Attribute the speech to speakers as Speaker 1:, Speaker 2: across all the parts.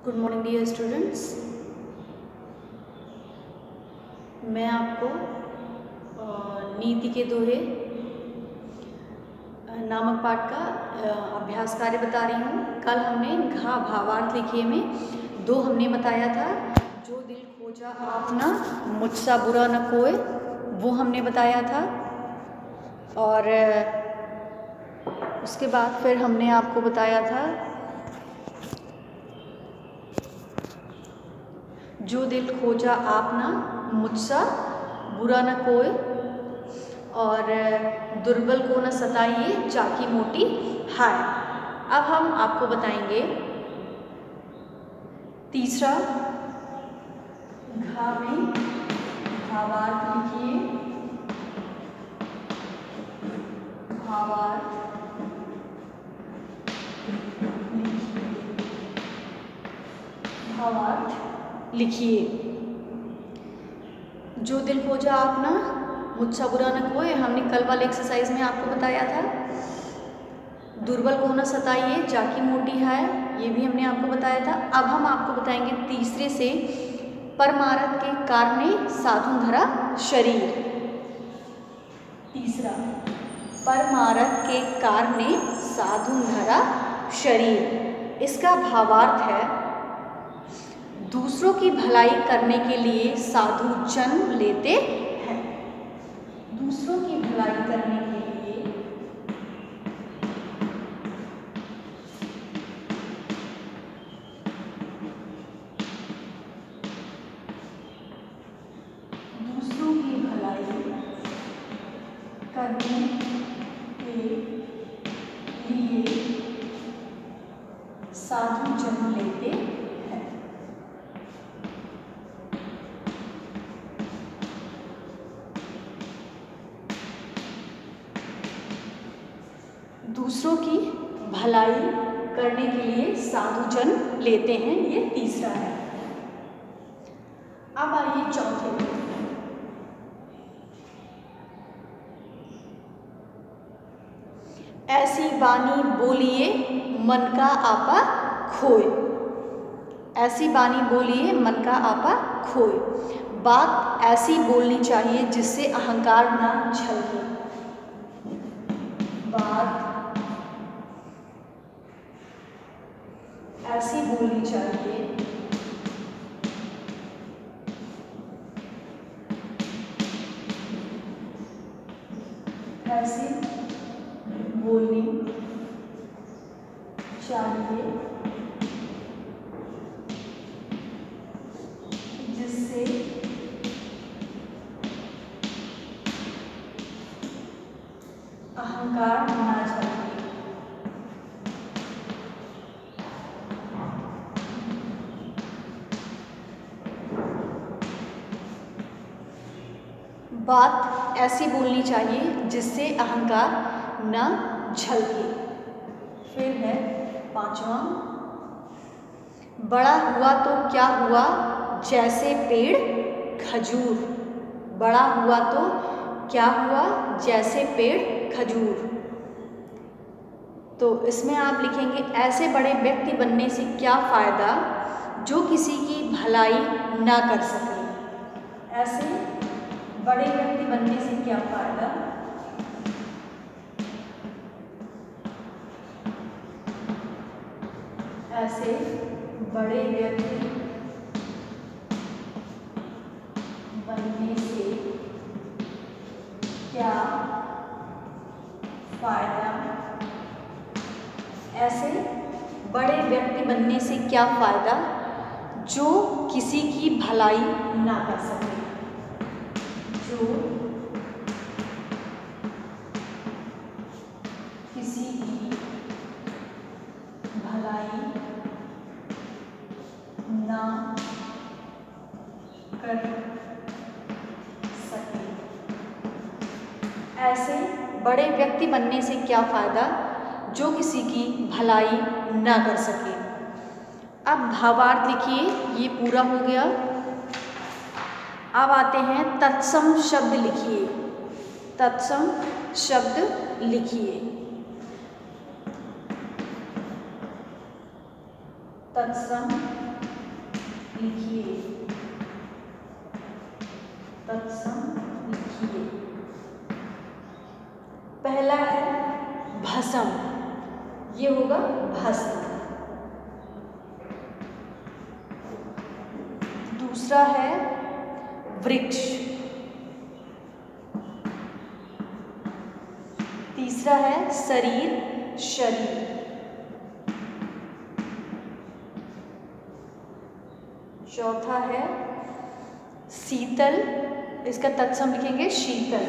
Speaker 1: Good morning dear students. मैं आपको नीति के दोहे नामक पाठ का अभ्यास कार्य बता रही हूँ। कल हमने घा भावार्थ लिखिए में दो हमने बताया था। जो दिल खोजा आपना मुझसा बुरा न कोय, वो हमने बताया था। और उसके बाद फिर हमने आपको बताया था जो दिल खोजा आपना मुझसा बुरा न कोय, और दुर्बल को न सताइए जाकी मोटी हाय। अब हम आपको बताएंगे तीसरा घा में भावार्थ लिखिए। भावार्थ लिखिए। जो दिल खोजा आपना मुझसा बुरा न कोय, हमने कल वाले एक्सरसाइज में आपको बताया था। दुर्बल को न सताइए जाकी मोटी है, ये भी हमने आपको बताया था। अब हम आपको बताएंगे तीसरे से परमारथ के कारणे साधु धरा शरीर। तीसरा परमारथ के कारणे साधु धरा शरीर। इसका भावार्थ है दूसरों की भलाई करने के लिए साधु जन्म लेते हैं। दूसरों की भलाई करने के लिए दूसरों की भलाई करने के लिए साधु जन्म लेते हैं। दूसरों की भलाई करने के लिए साधु जन्म लेते हैं, ये तीसरा है। अब आइए चौथे में। ऐसी वाणी बोलिए मन का आपा खोए। ऐसी वाणी बोलिए मन का आपा खोए। बात ऐसी बोलनी चाहिए जिससे अहंकार ना झलके। बात ऐसी बोलनी चाहिए ऐसी बोलनी चाहिए जिससे अहंकार ना झलके। बात ऐसी बोलनी चाहिए जिससे अहंकार न झलके। फिर है पांचवा, बड़ा हुआ तो क्या हुआ जैसे पेड़ खजूर। बड़ा हुआ तो क्या हुआ जैसे पेड़ खजूर। तो इसमें आप लिखेंगे ऐसे बड़े व्यक्ति बनने से क्या फ़ायदा जो किसी की भलाई ना कर सके। ऐसे बड़े व्यक्ति बनने से क्या फ़ायदा ऐसे बड़े व्यक्ति बनने से क्या फ़ायदा। ऐसे बड़े व्यक्ति बनने से क्या फ़ायदा जो किसी की भलाई ना कर सके। जो किसी की भलाई ना कर सके। ऐसे बड़े व्यक्ति बनने से क्या फ़ायदा जो किसी की भलाई ना कर सके। अब भावार्थ लिखिए, ये पूरा हो गया। अब आते हैं तत्सम शब्द लिखिए। तत्सम शब्द लिखिए। तत्सम लिखिए, तत्सम लिखिए। पहला है भस्म, ये होगा भस्म। दूसरा है वृक्ष, तीसरा है शरीर, शरीर। चौथा है शीतल, इसका तत्सम लिखेंगे शीतल।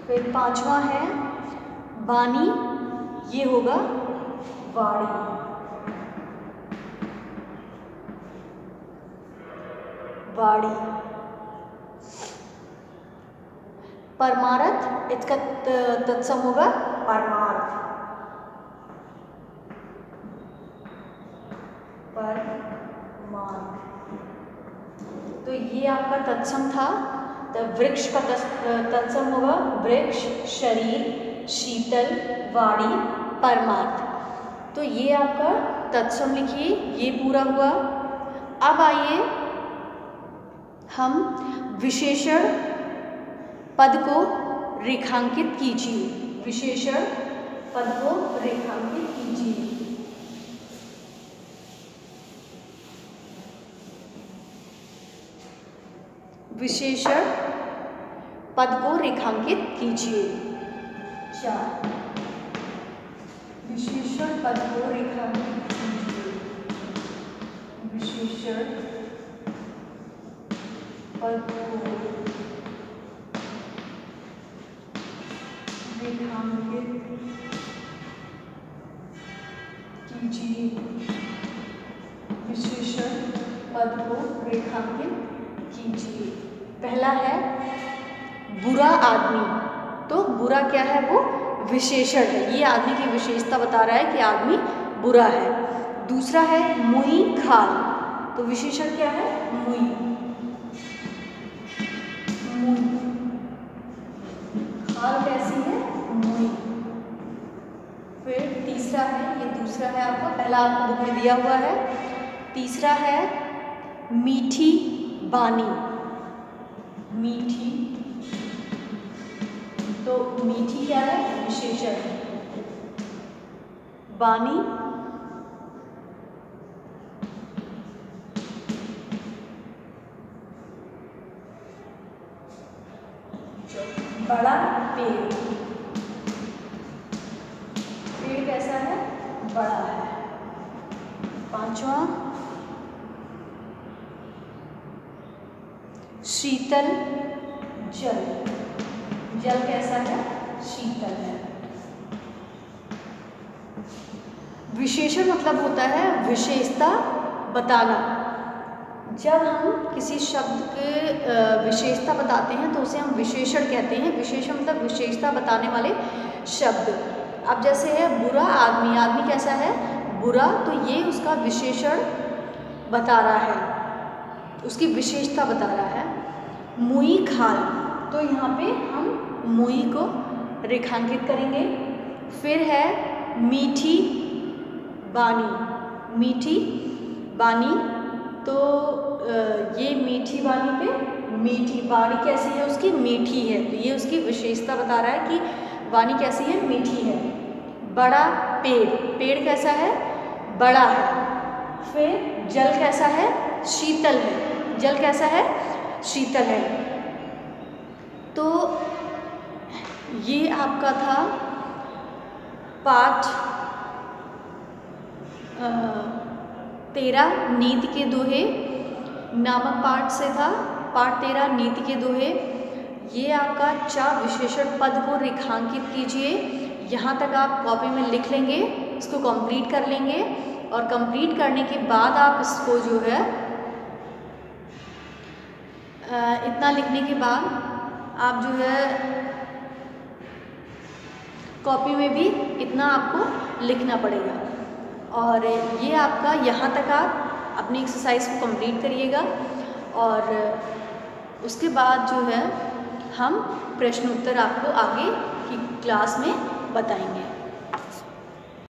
Speaker 1: फिर पांचवा है वाणी, ये होगा वाणी। वाणी। परमार्थ, इसका तत्सम होगा परमार्थ। परमार्थ। तो ये आपका तत्सम था। तो वृक्ष का तत्सम होगा वृक्ष, शरीर, शीतल, वाणी, परमार्थ। तो ये आपका तत्सम लिखिए, ये पूरा हुआ। अब आइए हम विशेषण पद को रेखांकित कीजिए। विशेषण पद को रेखांकित कीजिए। विशेषण पद को रेखांकित कीजिए। 4 विशेषण पद को रेखांकित कीजिए। विशेषण पद को रेखांकित कीजिए। विशेषण पद को रेखांकित कीजिए। पहला है बुरा आदमी। तो बुरा क्या है, वो विशेषण है, ये आदमी की विशेषता बता रहा है कि आदमी बुरा है। दूसरा है मुई खाल। तो विशेषण क्या है, मुई। मुई खाल कैसी है, मुई। फिर तीसरा है, ये दूसरा है आपका, पहला आपको बुक में दिया हुआ है। तीसरा है मीठी बानी। मीठी, तो मीठी क्या है, विशेषण है। बानी बड़ा पेड़। पेड़ कैसा है, बड़ा है। पांचवा शीतल जल। जल कैसा है, शीतल है। विशेषण मतलब होता है विशेषता बताना। जब हम किसी शब्द के विशेषता बताते हैं तो उसे हम विशेषण कहते हैं। विशेषण मतलब विशेषता बताने वाले शब्द। अब जैसे है बुरा आदमी, आदमी कैसा है, बुरा, तो ये उसका विशेषण बता रहा है, उसकी विशेषता बता रहा है। मुई खाल, तो यहाँ पे हम मुई को रेखांकित करेंगे। फिर है मीठी बानी। मीठी बानी, तो ये मीठी बानी पे, मीठी बानी कैसी है उसकी, मीठी है, तो ये उसकी विशेषता बता रहा है कि वाणी कैसी है, मीठी है। बड़ा पेड़, पेड़ कैसा है, बड़ा है। फिर जल कैसा है, शीतल है। जल कैसा है, शीतल है। तो ये आपका था पाठ 13 नीति के दोहे नामक पाठ से था। पाठ 13 नीति के दोहे। ये आपका 4 विशेषण पद को रेखांकित कीजिए। यहाँ तक आप कॉपी में लिख लेंगे, इसको कंप्लीट कर लेंगे और कंप्लीट करने के बाद आप इसको जो है इतना लिखने के बाद आप जो है कॉपी में भी इतना आपको लिखना पड़ेगा। और ये आपका यहाँ तक आप अपनी एक्सरसाइज को कंप्लीट करिएगा और उसके बाद जो है हम प्रश्न उत्तर आपको आगे की क्लास में बताएंगे।